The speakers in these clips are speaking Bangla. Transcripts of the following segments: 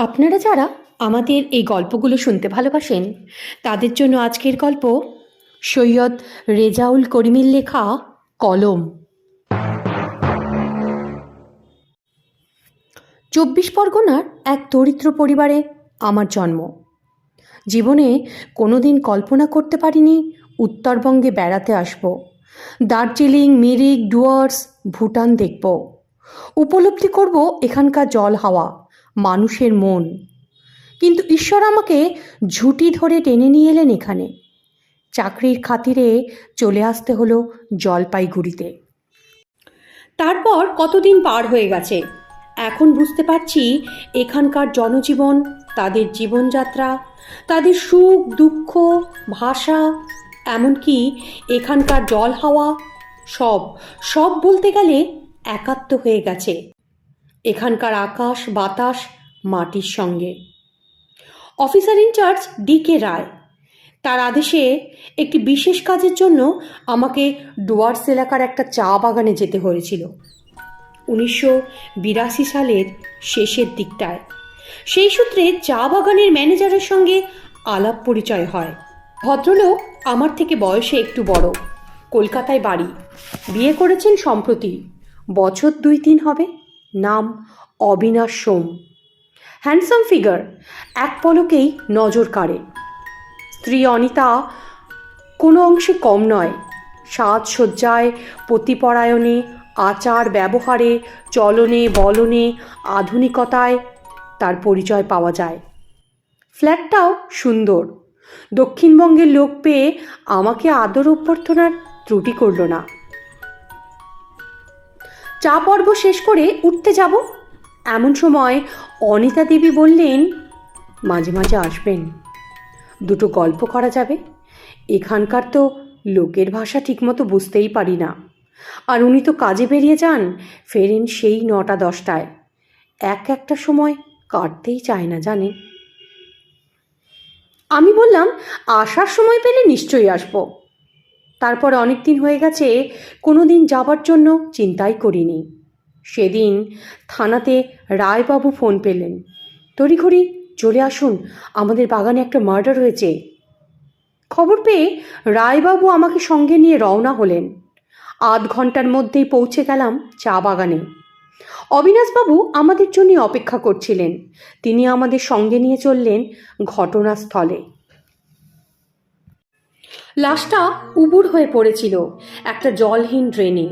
আপনারা যারা আমাদের এই গল্পগুলো শুনতে ভালোবাসেন তাদের জন্য আজকের গল্প সৈয়দ রেজাউল করিমের লেখা কলম। ২৪ পরগনার এক দরিদ্র পরিবারে আমার জন্ম। জীবনে কোনোদিন কল্পনা করতে পারিনি উত্তরবঙ্গে বেড়াতে আসব, দার্জিলিং, মিরিক, ডুয়ার্স, ভুটান দেখব, উপলব্ধি করব এখানকার জল, হাওয়া, মানুষের মন। কিন্তু ঈশ্বর আমাকে ঝুঁটি ধরে টেনে নিয়ে এলেন এখানে। চাকরির খাতিরে চলে আসতে হলো জলপাইগুড়িতে। তারপর কতদিন পার হয়ে গেছে, এখন বুঝতে পারছি এখানকার জনজীবন, তাদের জীবনযাত্রা, তাদের সুখ দুঃখ, ভাষা, এমনকি এখানকার জল, হাওয়া, সব সব বলতে গেলে একাত্ম হয়ে গেছে এখানকার আকাশ, বাতাস, মাটির সঙ্গে। Officer in charge DK. রায়, তার আদেশে একটি বিশেষ কাজের জন্য আমাকে ডুয়ার্স এলাকার একটা চা বাগানে যেতে হয়েছিল ১৯৮২ সালের শেষের দিকটায়। সেই সূত্রে চা বাগানের ম্যানেজারের সঙ্গে আলাপ পরিচয় হয়। ভদ্রলোক আমার থেকে বয়সে একটু বড়, কলকাতায় বাড়ি, বিয়ে করেছেন সম্প্রতি, বছর ২-৩ হবে। নাম অবিনাশ সোম। হ্যান্ডসাম ফিগার, এক পলকেই নজর কাড়ে। স্ত্রী অনিতা কোনো অংশে কম নয়। সাজসজ্জায়, পতিপরায়ণে, আচার ব্যবহারে, চলনে বলনে, আধুনিকতায় তার পরিচয় পাওয়া যায়। ফ্ল্যাটটাও সুন্দর। দক্ষিণবঙ্গের লোক পেয়ে আমাকে আদর অভ্যর্থনার ত্রুটি করল না। চা পর্ব শেষ করে উঠতে যাব, এমন সময় অনিতা দেবী বললেন, মাঝে মাঝে আসবেন, দুটো গল্প করা যাবে। এখানকার তো লোকের ভাষা ঠিকমতো বুঝতেই পারি না, আর উনি তো কাজে বেরিয়ে যান, ফেরেন সেই ৯টা-১০টায়। একটা সময় কাটতেই চায় না জানেন। আমি বললাম, আসার সময় পেলে নিশ্চয়ই আসব। তারপর অনেক দিন হয়ে গেছে কোনো দিন যাবার জন্য চিন্তাই করিনি। সেদিন থানাতে রায়বাবু ফোন পেলেন, তড়িঘড়ি চলে আসুন, আমাদের বাগানে একটা মার্ডার হয়েছে। খবর পেয়ে রায়বাবু আমাকে সঙ্গে নিয়ে রওনা হলেন। আধ ঘন্টার মধ্যেই পৌঁছে গেলাম চা বাগানে। অবিনাশবাবু আমাদের জন্য অপেক্ষা করছিলেন। তিনি আমাদের সঙ্গে নিয়ে চললেন ঘটনাস্থলে। লাশটা উবুড় হয়ে পড়েছিল একটা জলহীন ড্রেনে।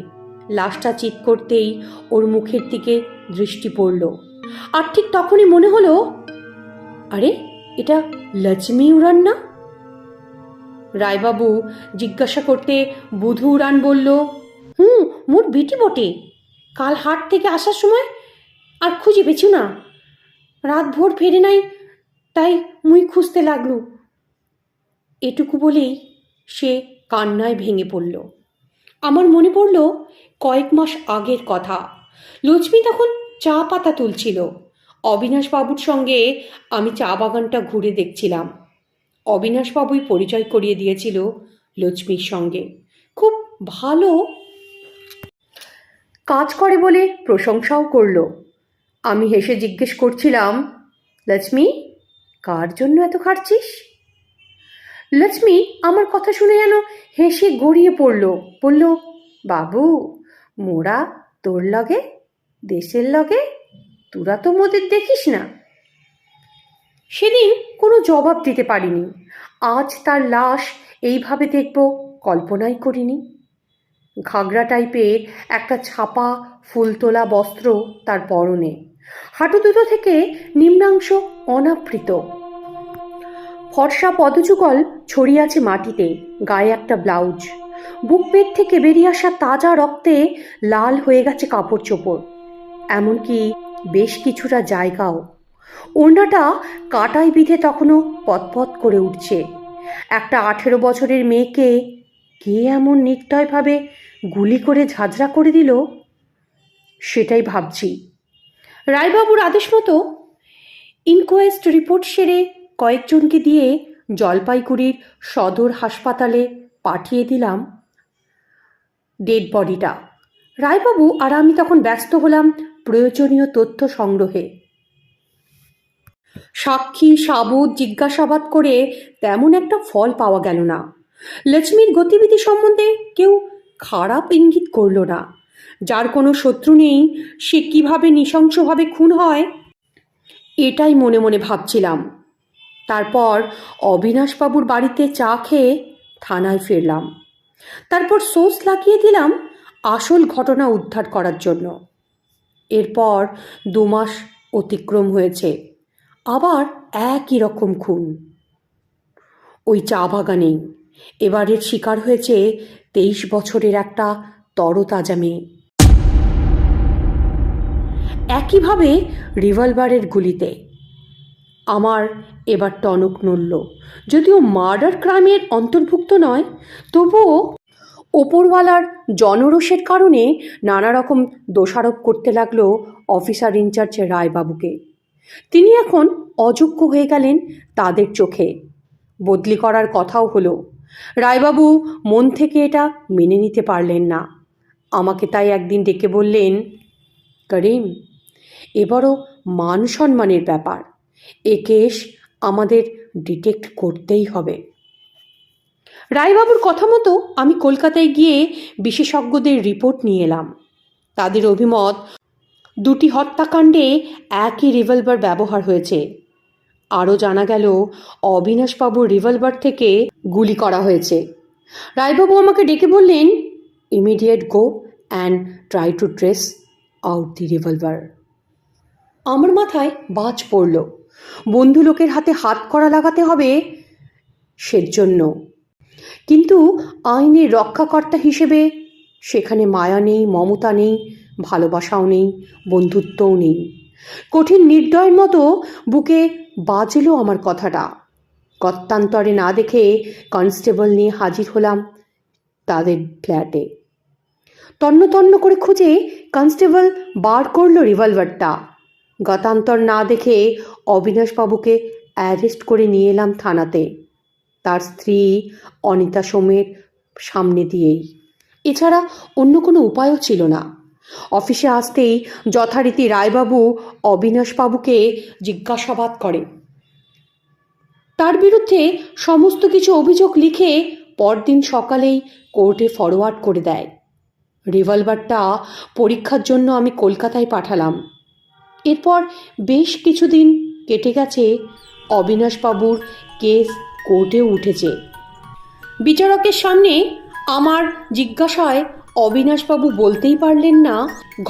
লাশটা চিৎ করতেই ওর মুখের দিকে দৃষ্টি পড়ল, আর ঠিক তখনই মনে হলো, আরে এটা লক্ষ্মী উড়ান না? রায়বাবু জিজ্ঞাসা করতে বুধু উড়ান বলল, মোর বেটি বটে, কাল হাট থেকে আসার সময় আর খুঁজে পেছু না, রাত ভোর ফেরে নাই, তাই মুই খুঁজতে লাগলু। এটুকু বলেই সে কান্নায় ভেঙে পড়ল। আমার মনে পড়ল কয়েক মাস আগের কথা। লক্ষ্মী তখন চা পাতা তুলছিল। অবিনাশবাবুর সঙ্গে আমি চা বাগানটা ঘুরে দেখছিলাম। অবিনাশবাবুই পরিচয় করিয়ে দিয়েছিল লক্ষ্মীর সঙ্গে। খুব ভালো কাজ করে বলে প্রশংসাও করল। আমি হেসে জিজ্ঞেস করছিলাম, লক্ষ্মী, কার জন্য এত খাটছিস? লক্ষ্মী আমার কথা শুনে যেন হেসে গড়িয়ে পড়ল, বলল, বাবু, মোরা তোর লগে, দেশের লগে, তোরা তো মোদের দেখিস না। সেদিন কোনো জবাব দিতে পারিনি। আজ তার লাশ এইভাবে দেখব কল্পনাই করিনি। ঘাগরা টাইপের একটা ছাপা ফুলতোলা বস্ত্র তার পরনে, হাঁটু দুটো থেকে নিম্নাংশ অনাবৃত। ফর্সা পদযুগল ছড়িয়ে আছে মাটিতে, গায়ে একটা ব্লাউজ। বুক পেট থেকে বেরিয়ে আসা তাজা রক্তে লাল হয়ে গেছে কাপড় চোপড়, এমনকি বেশ কিছুটা জায়গাও। ওড়নাটা কাটায় বিঁধে তখনও পতপত করে উঠছে। একটা ১৮ বছরের মেয়েকে কে এমন নির্দয়ভাবে গুলি করে ঝাঁঝরা করে দিল, সেটাই ভাবছি। রায়বাবুর আদেশ মতো ইনকোয়েস্ট রিপোর্ট সেরে কয়েকজনকে দিয়ে জলপাইগুড়ির সদর হাসপাতালে পাঠিয়ে দিলাম ডেড বডিটা। রায়বাবু আর আমি তখন ব্যস্ত হলাম প্রয়োজনীয় তথ্য সংগ্রহে। সাক্ষী সাবুত জিজ্ঞাসাবাদ করে তেমন একটা ফল পাওয়া গেল না। লক্ষ্মীর গতিবিধি সম্বন্ধে কেউ খারাপ ইঙ্গিত করল না। যার কোনো শত্রু নেই সে কিভাবে নৃশংসভাবে খুন হয় এটাই মনে মনে ভাবছিলাম। তারপর অবিনাশবাবুর বাড়িতে চা খেয়ে থানায় ফিরলাম। তারপর সোর্স লাগিয়ে দিলাম আসল ঘটনা উদ্ধার করার জন্য। এরপর 2 মাস অতিক্রম হয়েছে, আবার একই রকম খুন। ওই চা বাগানেই এবারের শিকার হয়েছে 23 বছরের একটা তরতাজা মেয়ে। একইভাবে রিভলভারের গুলিতে আমার এবার টনক নড়ল। যদিও মার্ডার ক্রাইমের অন্তর্ভুক্ত নয়, তবুও ওপরওয়ালার জনরোষের কারণে নানা রকম দোষারোপ করতে লাগলো অফিসার ইনচার্জ রায়বাবুকে। তিনি এখন অযোগ্য হয়ে গেলেন তাদের চোখে। বদলি করার কথাও হলো। রায়বাবু মন থেকে এটা মেনে নিতে পারলেন না। আমাকে তাই একদিন ডেকে বললেন, করিম, এবারও মান সম্মানের ব্যাপার, এ কেস আমাদের ডিটেক্ট করতেই হবে। রায়বাবুর কথা মতো আমি কলকাতায় গিয়ে বিশেষজ্ঞদের রিপোর্ট নিয়ে এলাম। তাদের অভিমত 2টি হত্যাকাণ্ডে একই রিভলভার ব্যবহার হয়েছে। আরও জানা গেল অবিনাশবাবুর রিভলভার থেকে গুলি করা হয়েছে। রায়বাবু আমাকে ডেকে বললেন, immediate go and try to trace out the revolver. আমার মাথায় বাজ পড়ল। বন্ধু লোকের হাতে হাত করা লাগাতে হবে সেজন্য, কিন্তু আইনের রক্ষাকর্তা হিসেবে সেখানে মায়া নেই, মমতা নেই, ভালোবাসাও নেই, বন্ধুত্বও নেই। কঠিন নির্দয়ের মতো বুকে বাজলো আমার কথাটা। গত্যান্তরে না দেখে কনস্টেবল নিয়ে হাজির হলাম তাদের ফ্ল্যাটে। তন্ন তন্ন করে খুঁজে কনস্টেবল বার করলো রিভলভারটা। গতান্তর না দেখে অবিনাশবাবুকে অ্যারেস্ট করে নিয়ে এলাম থানাতে, তার স্ত্রী অনিতা সোমের সামনে দিয়েই। এছাড়া অন্য কোনো উপায়ও ছিল না। অফিসে আসতেই যথারীতি রায়বাবু অবিনাশবাবুকে জিজ্ঞাসাবাদ করে। তার বিরুদ্ধে সমস্ত কিছু অভিযোগ লিখে পরদিন সকালেই কোর্টে ফরওয়ার্ড করে দেয়। রিভলভারটা পরীক্ষার জন্য আমি কলকাতায় পাঠালাম। এরপর বেশ কিছুদিন কেটে গেছে। অবিনাশবাবুর কেস কোর্টেও উঠেছে। বিচারকের সামনে আমার জিজ্ঞাসায় অবিনাশবাবু বলতেই পারলেন না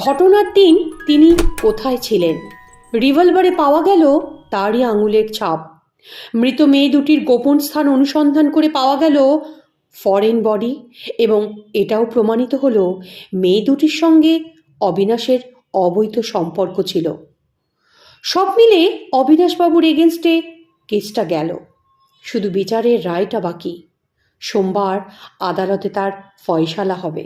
ঘটনার দিন তিনি কোথায় ছিলেন। রিভলভারে পাওয়া গেল তারই আঙুলের ছাপ। মৃত মেয়ে দুটির গোপন স্থান অনুসন্ধান করে পাওয়া গেল ফরেন বডি, এবং এটাও প্রমাণিত হলো মেয়ে দুটির সঙ্গে অবিনাশের অবৈধ সম্পর্ক ছিল। সব মিলে অবিনাশবাবুর এগেনস্টে কেসটা গেল। শুধু বিচারের রায়টা বাকি। সোমবার আদালতে তার ফয়সালা হবে।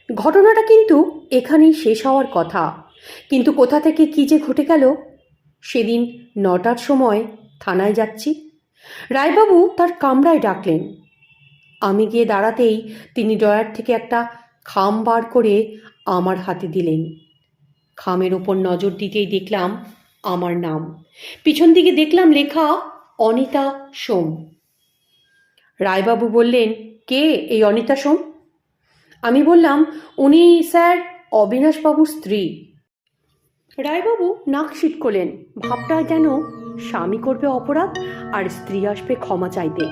ঘটনাটা কিন্তু এখানেই শেষ হওয়ার কথা, কিন্তু কোথা থেকে কী যে ঘটে গেল। সেদিন 9টার সময় থানায় যাচ্ছি। রায়বাবু তার কামরায় ডাকলেন। আমি গিয়ে দাঁড়াতেই তিনি ড্রয়ার থেকে একটা খাম বার করে আমার হাতে দিলেন। খামের ওপর নজর দিতেই দেখলাম আমার নাম। পিছন দিকে দেখলাম লেখা অনিতা সোম। রায়বাবু বললেন, কে এই অনিতা সোম? আমি বললাম, উনি স্যার অবিনাশবাবুর স্ত্রী। রায়বাবু নাক সিটকলেন। ভাবটা যেন স্বামী করবে অপরাধ আর স্ত্রী আসবে ক্ষমা চাইতে।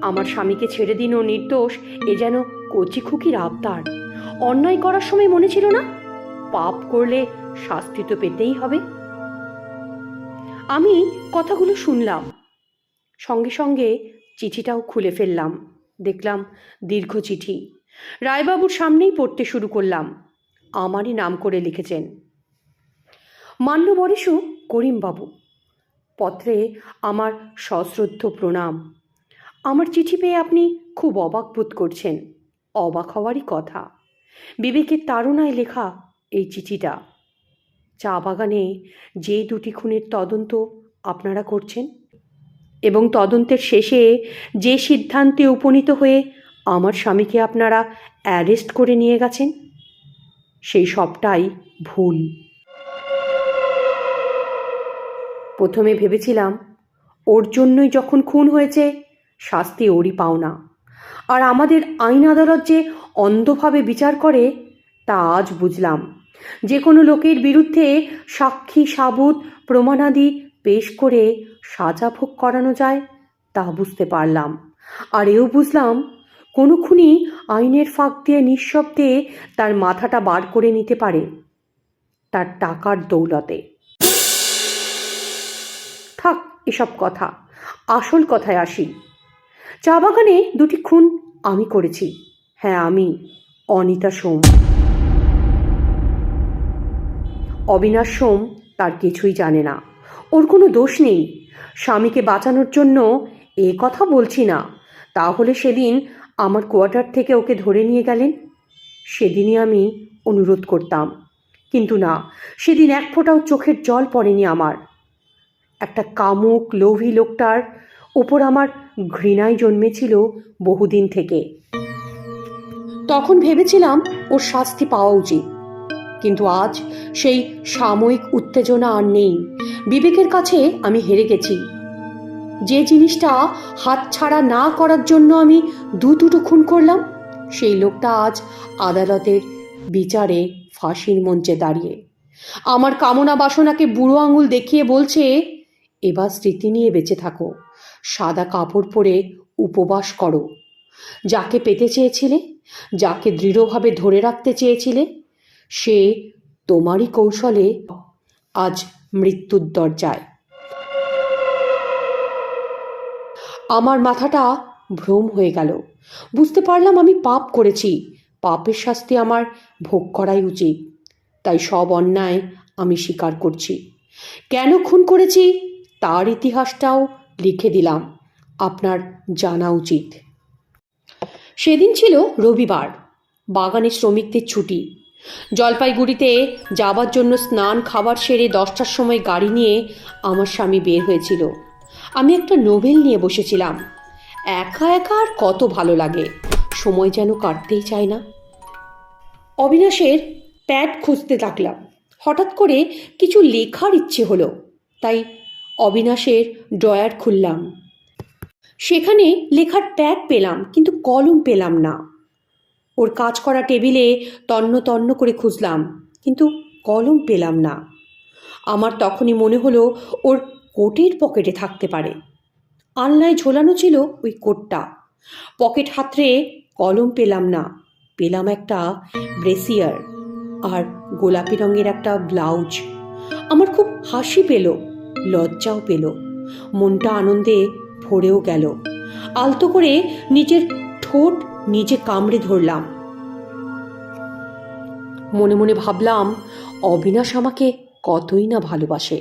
আমার স্বামীকে ছেড়ে দিন ও নির্দোষ, এ যেন কচি খুকির আবদার। অন্যায় করার সময় মনে ছিল না পাপ করলে শাস্তি তো পেতেই হবে। আমি কথাগুলো শুনলাম, সঙ্গে সঙ্গে চিঠিটাও খুলে ফেললাম। দেখলাম দীর্ঘ চিঠি। রায়বাবুর সামনেই পড়তে শুরু করলাম। আমারই নাম করে লিখেছেন, মান্যবরেশু করিমবাবু। পত্রে আমার সশ্রদ্ধ প্রণাম। আমার চিঠি পেয়ে আপনি খুব অবাক বোধ করছেন। অবাক হওয়ারই কথা। বিবেকের তাড়নায় লেখা এই চিঠিটা। চা বাগানে যে 2টি খুনের তদন্ত আপনারা করছেন এবং তদন্তের শেষে যে সিদ্ধান্তে উপনীত হয়ে আমার স্বামীকে আপনারা অ্যারেস্ট করে নিয়ে গেছেন, সেই সবটাই ভুল। প্রথমে ভেবেছিলাম ওর জন্যই যখন খুন হয়েছে শাস্তি ওরই পাওনা, আর আমাদের আইন আদালত যে অন্ধভাবে বিচার করে তা আজ বুঝলাম। যে কোনো লোকের বিরুদ্ধে সাক্ষী সাবুত প্রমাণাদি পেশ করে সাজা ভোগ করানো যায় তা বুঝতে পারলাম। আর এও বুঝলাম কোনো খুনি আইনের ফাঁক দিয়ে নিঃশব্দে তার মাথাটা বার করে নিতে পারে তার টাকার দৌলতে। থাক এসব কথা, আসল কথায় আসি। চা বাগানে 2টি খুন আমি করেছি। হ্যাঁ, আমি, অনিতা সোম। অবিনাশ সোম তার কিছুই জানে না, ওর কোনো দোষ নেই। স্বামীকে বাঁচানোর জন্য এ কথা বলছি না, তাহলে সেদিন আমার কোয়ার্টার থেকে ওকে ধরে নিয়ে গেলেন। সেদিনই আমি অনুরোধ করতাম, কিন্তু না, সেদিন এক ফোঁটাও চোখের জল পড়েনি আমার। একটা কামুক লোভী লোকটার ওপর আমার ঘৃণাই জন্মেছিল বহুদিন থেকে। তখন ভেবেছিলাম ওর শাস্তি পাওয়া উচিত, কিন্তু আজ সেই সাময়িক উত্তেজনা আর নেই। বিবেকের কাছে আমি হেরে গেছি। যে জিনিসটা হাতছাড়া না করার জন্য আমি দুটো খুন করলাম, সেই লোকটা আজ আদালতের বিচারে ফাঁসির মঞ্চে দাঁড়িয়ে আমার কামনা বাসনাকে বুড়ো আঙুল দেখিয়ে বলছে, এবার স্মৃতি নিয়ে বেঁচে থাকো, সাদা কাপড় পরে উপবাস করো। যাকে পেতে চেয়েছিলে, যাকে দৃঢ়ভাবে ধরে রাখতে চেয়েছিলে, সে তোমারই কৌশলে আজ মৃত্যুর দরজায়। আমার মাথাটা ভ্রম হয়ে গেল। বুঝতে পারলাম আমি পাপ করেছি, পাপের শাস্তি আমার ভোগ করাই উচিত। তাই সব অন্যায় আমি স্বীকার করছি। কেন খুন করেছি তার ইতিহাসটাও লিখে দিলাম, আপনার জানা উচিত। সেদিন ছিল রবিবার, বাগানে শ্রমিকদের ছুটি। জলপাইগুড়িতে যাবার জন্য স্নান খাবার সেরে 10টার সময় গাড়ি নিয়ে আমার স্বামী বের হয়েছিল। আমি একটা নোবেল নিয়ে বসেছিলাম। একা একা আর কত ভালো লাগে, সময় যেন কাটতেই চায় না। অবিনাশের প্যাড খুঁজতে থাকলাম। হঠাৎ করে কিছু লেখার ইচ্ছে হলো, তাই অবিনাশের ড্রয়ার খুললাম। সেখানে লেখার প্যাড পেলাম, কিন্তু কলম পেলাম না। ওর কাজ করা টেবিলে তন্ন তন্ন করে খুঁজলাম, কিন্তু কলম পেলাম না। আমার তখনই মনে হলো ওর কোটের পকেটে থাকতে পারে। আলনায় ঝোলানো ছিল ওই কোটটা। পকেট হাতড়ে কলম পেলাম না, পেলাম একটা ব্রেসিয়ার আর গোলাপি রঙের একটা ব্লাউজ। আমার খুব হাসি পেল, লজ্জাও পেল, মনটা আনন্দে ভরেও গেল। আলতো করে নিজের ঠোঁট নিজে কামড়ে ধরলাম। মনে মনে ভাবলাম, অবিনাশ আমাকে কতই না ভালোবাসে।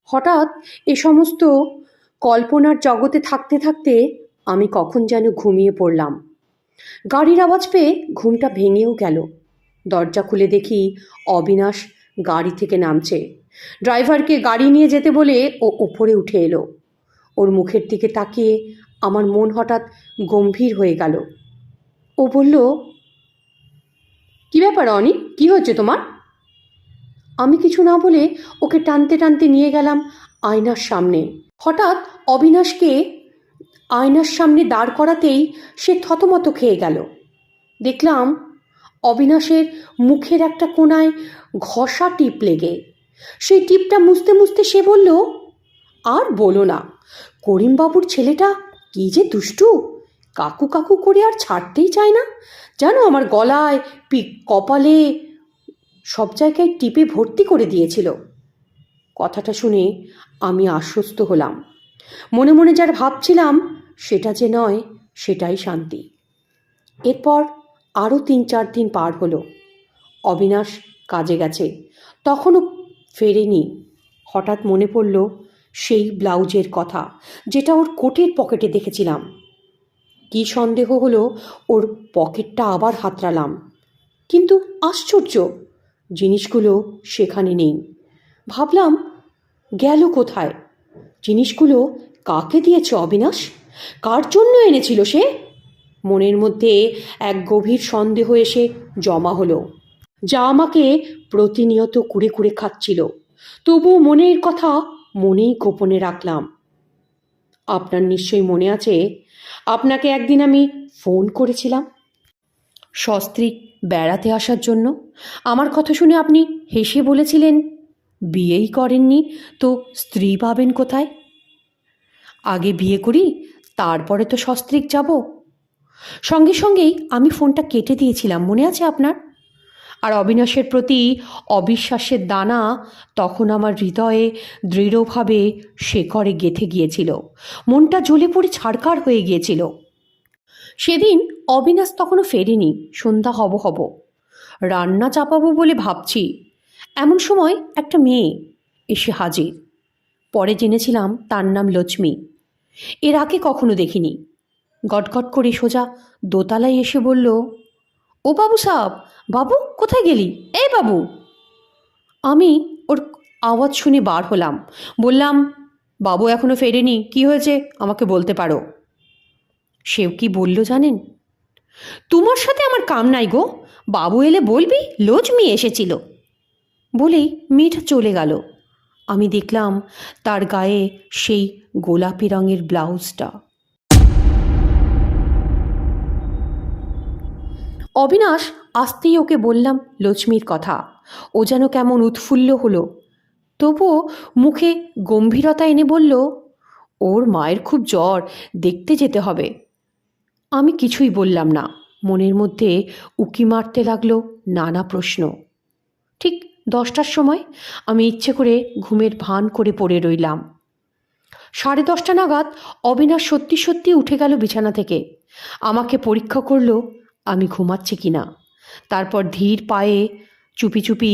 হঠাৎ এ সমস্ত কল্পনার জগতে থাকতে থাকতে আমি কখন যেন ঘুমিয়ে পড়লাম। গাড়ির আওয়াজ পেয়ে ঘুমটা ভেঙেও গেল। দরজা খুলে দেখি অবিনাশ গাড়ি থেকে নামছে। ড্রাইভারকে গাড়ি নিয়ে যেতে বলে ও ওপরে উঠে এলো। ওর মুখের দিকে তাকিয়ে আমার মন হঠাৎ গম্ভীর হয়ে গেল। ও বলল, কি ব্যাপার অনি, কি হচ্ছে তোমার? আমি কিছু না বলে ওকে টানতে টানতে নিয়ে গেলাম আয়নার সামনে। হঠাৎ অবিনাশকে আয়নার সামনে দাঁড় করাতেই সে থতমত খেয়ে গেল। দেখলাম অবিনাশের মুখের একটা কোণায় ঘষা টিপ লেগে। সেই টিপটা মুছতে মুছতে সে বলল, আর বলো না, করিমবাবুর ছেলেটা কি যে দুষ্টু, কাকু কাকু করে আর ছাড়তেই চায় না। জানো, আমার গলায়, কপালে সব জায়গায় টিপে ভর্তি করে দিয়েছিল। কথাটা শুনে আমি আশ্বস্ত হলাম। মনে মনে যার ভাবছিলাম সেটা যে নয়, সেটাই শান্তি। এরপর আরও 3-4 দিন পার হলো। অবিনাশ কাজে গেছে, তখনও ফেরেনি। হঠাৎ মনে পড়ল সেই ব্লাউজের কথা, যেটা ওর কোটের পকেটে দেখেছিলাম। কি সন্দেহ হলো, ওর পকেটটা আবার হাতড়ালাম, কিন্তু আশ্চর্য, জিনিসগুলো সেখানে নেই। ভাবলাম, গেল কোথায়? জিনিসগুলো কাকে দিয়েছে অবিনাশ? কার জন্য এনেছিল সে? মনের মধ্যে এক গভীর সন্দেহ এসে জমা হলো, যা আমাকে প্রতিনিয়ত কুড়ে কুড়ে খাচ্ছিল। তবু মনের কথা মনেই গোপনে রাখলাম। আপনার নিশ্চয়ই মনে আছে, আপনাকে একদিন আমি ফোন করেছিলাম সস্ত্রীক বেড়াতে আসার জন্য। আমার কথা শুনে আপনি হেসে বলেছিলেন, বিয়েই করেননি তো স্ত্রী পাবেন কোথায়? আগে বিয়ে করি, তারপরে তো সস্ত্রীক যাব। সঙ্গে সঙ্গেই আমি ফোনটা কেটে দিয়েছিলাম, মনে আছে আপনার? আর অবিনাশের প্রতি অবিশ্বাসের দানা তখন আমার হৃদয়ে দৃঢ়ভাবে শেকড়ে গেঁথে গিয়েছিল। মনটা জ্বলে পড়ে ছাড়খাড় হয়ে গিয়েছিল। সেদিন অবিনাশ তখনও ফেরেনি। সন্ধ্যা হব হব, রান্না চাপাবো বলে ভাবছি, এমন সময় একটা মেয়ে এসে হাজির। পরে জেনেছিলাম তার নাম লক্ষ্মী। এর আগে কখনো দেখিনি। গটগট করে সোজা দোতলায় এসে বলল, ও বাবু সাব, বাবু কোথায় গেলি? এই বাবু। আমি ওর আওয়াজ শুনে বার হলাম। বললাম, বাবু এখনো ফেরেনি, কি হয়েছে আমাকে বলতে পারো। সেও কি বলল জানেন? তোমার সাথে আমার কাম নাই গো, বাবু এলে বলবি লক্ষ্মী এসেছিল। বলেই মেয়েটা চলে গেল। আমি দেখলাম তার গায়ে সেই গোলাপি রঙের ব্লাউজটা। অবিনাশ আসতেই ওকে বললাম লক্ষ্মীর কথা। ও যেন কেমন উৎফুল্ল হলো, তবুও মুখে গম্ভীরতা এনে বলল, ওর মায়ের খুব জ্বর, দেখতে যেতে হবে। আমি কিছুই বললাম না। মনের মধ্যে উকি মারতে লাগলো নানা প্রশ্ন। ঠিক 10টার সময় আমি ইচ্ছে করে ঘুমের ভান করে পড়ে রইলাম। 10:30 নাগাদ অবিনাশ সত্যি সত্যি উঠে গেল বিছানা থেকে। আমাকে পরীক্ষা করলো আমি ঘুমাচ্ছি কিনা। তারপর ধীর পায়ে চুপি চুপি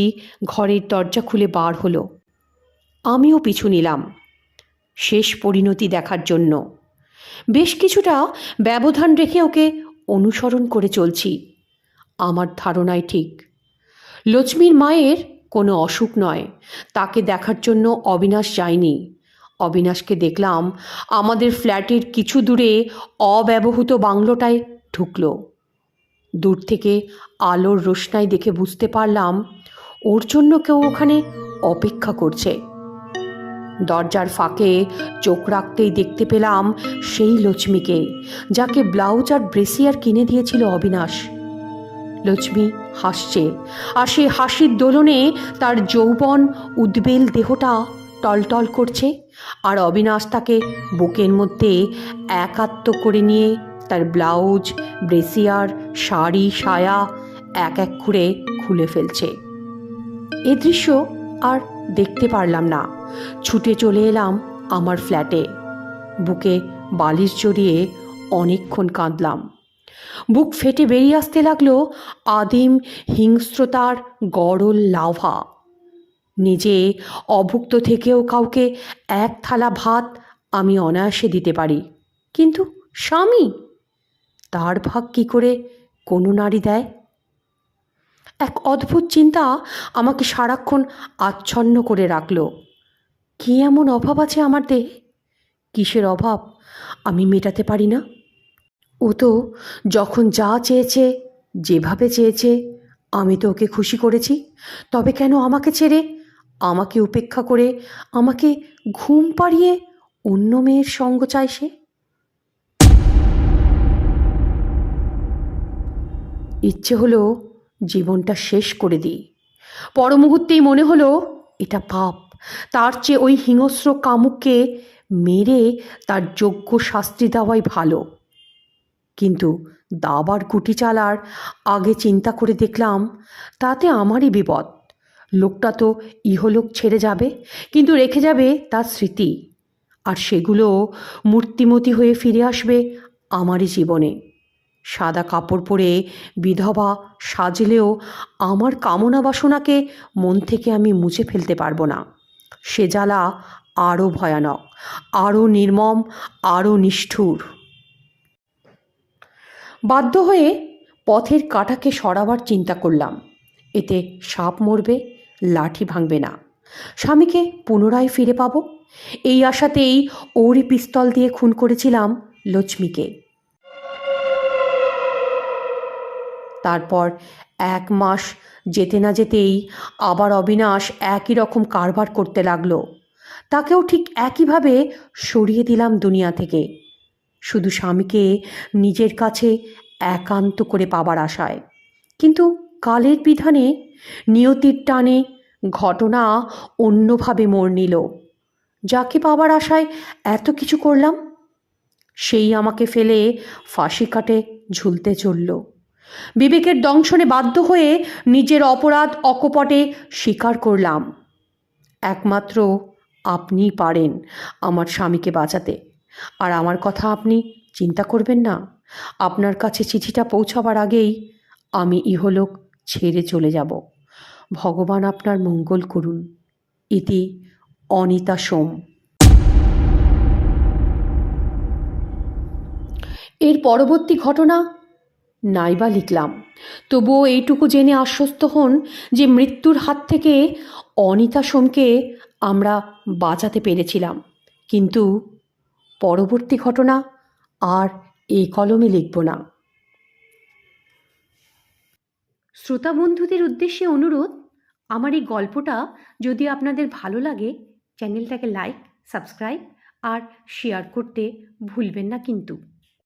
ঘরের দরজা খুলে বার হলো। আমিও পিছু নিলাম শেষ পরিণতি দেখার জন্য। বেশ কিছুটা ব্যবধান রেখে ওকে অনুসরণ করে চলছি। আমার ধারণাই ঠিক। লক্ষ্মীর মায়ের কোনো অসুখ নয়, তাকে দেখার জন্য অবিনাশ যায়নি। অবিনাশকে দেখলাম আমাদের ফ্ল্যাটের কিছু দূরে অব্যবহৃত বাংলোটায় ঢুকলো। দূর থেকে আলোর রোশনাই দেখে বুঝতে পারলাম ওর জন্য কেউ ওখানে অপেক্ষা করছে। দরজার ফাঁকে চোখ রাখতেই দেখতে পেলাম সেই লক্ষ্মীকে, যাকে ব্লাউজ আর ব্রেসিয়ার কিনে দিয়েছিল অবিনাশ। লক্ষ্মী হাসছে, আর সে হাসির দোলনে তার যৌবন উদ্বেল দেহটা টলটল করছে। আর অবিনাশ তাকে বুকের মধ্যে একাত্ম করে নিয়ে তার ব্লাউজ, ব্রেসিয়ার, শাড়ি, সায়া এক এক করে খুলে ফেলছে। এ দৃশ্য আর দেখতে পারলাম না। ছুটে চলে এলাম আমার ফ্ল্যাটে। বুকে বালিশ জড়িয়ে অনেকক্ষণ কাঁদলাম। বুক ফেটে বেরিয়ে আসতে লাগলো আদিম হিংস্রতার গরল লাভা। নিজে অভুক্ত থেকেও কাউকে এক থালা ভাত আমি অনায়াসে দিতে পারি, কিন্তু স্বামী, তার ভাগ কী করে কোনো নারী দেয়? এক অদ্ভুত চিন্তা আমাকে সারাক্ষণ আচ্ছন্ন করে রাখল। কী এমন অভাব আছে আমার দেহে? কিসের অভাব আমি মেটাতে পারি না? ও তো যখন যা চেয়েছে, যেভাবে চেয়েছে, আমি তো ওকে খুশি করেছি। তবে কেন আমাকে ছেড়ে, আমাকে উপেক্ষা করে, আমাকে ঘুম পাড়িয়ে অন্য মেয়ের সঙ্গ চায় সে? ইচ্ছে হলো জীবনটা শেষ করে দিই। পর মুহূর্তেই মনে হলো এটা পাপ। তার চেয়ে ওই হিংস্র কামুককে মেরে তার যোগ্য শাস্তি দেওয়াই ভালো। কিন্তু দাবার গুটি চালার আগে চিন্তা করে দেখলাম তাতে আমারই বিপদ। লোকটা তো ইহলোক ছেড়ে যাবে, কিন্তু রেখে যাবে তার স্মৃতি, আর সেগুলো মূর্তিমতী হয়ে ফিরে আসবে আমারই জীবনে। সাদা কাপড় পরে বিধবা সাজলেও আমার কামনা বাসনাকে মন থেকে আমি মুছে ফেলতে পারবো না। সে জ্বালা আরও ভয়ানক, আরও নির্মম, আরও নিষ্ঠুর। বাধ্য হয়ে পথের কাঁটাকে সরাবার চিন্তা করলাম। এতে সাপ মরবে, লাঠি ভাঙবে না। স্বামীকে পুনরায় ফিরে পাবো, এই আশাতেই ওরই পিস্তল দিয়ে খুন করেছিলাম লক্ষ্মীকে। তারপর 1 মাস যেতে না যেতেই আবার অবিনাশ একই রকম কারবার করতে লাগলো। তাকেও ঠিক একইভাবে সরিয়ে দিলাম দুনিয়া থেকে, শুধু স্বামীকে নিজের কাছে একান্ত করে পাবার আশায়। কিন্তু কালের বিধানে, নিয়তির টানে ঘটনা অন্যভাবে মোড় নিল। যাকে পাবার আশায় এত কিছু করলাম, সেই আমাকে ফেলে ফাঁসি কাটে ঝুলতে চলল। বিবেকের দংশনে বাধ্য হয়ে নিজের অপরাধ অকপটে স্বীকার করলাম। একমাত্র আপনিই পারেন আমার স্বামীকে বাঁচাতে। আর আমার কথা আপনি চিন্তা করবেন না। আপনার কাছে চিঠিটা পৌঁছাবার আগেই আমি ইহলোক ছেড়ে চলে যাব। ভগবান আপনার মঙ্গল করুন। ইতি অনিতা সোম। এর পরবর্তী ঘটনা নাইবা লিখলাম, তবুও এইটুকু জেনে আশ্বস্ত হন যে মৃত্যুর হাত থেকে অনিতা সোমকে আমরা বাঁচাতে পেরেছিলাম। কিন্তু পরবর্তী ঘটনা আর এই কলমে লিখব না। শ্রোতা বন্ধুদের উদ্দেশ্যে অনুরোধ, আমার এই গল্পটা যদি আপনাদের ভালো লাগে, চ্যানেলটাকে লাইক, সাবস্ক্রাইব আর শেয়ার করতে ভুলবেন না কিন্তু।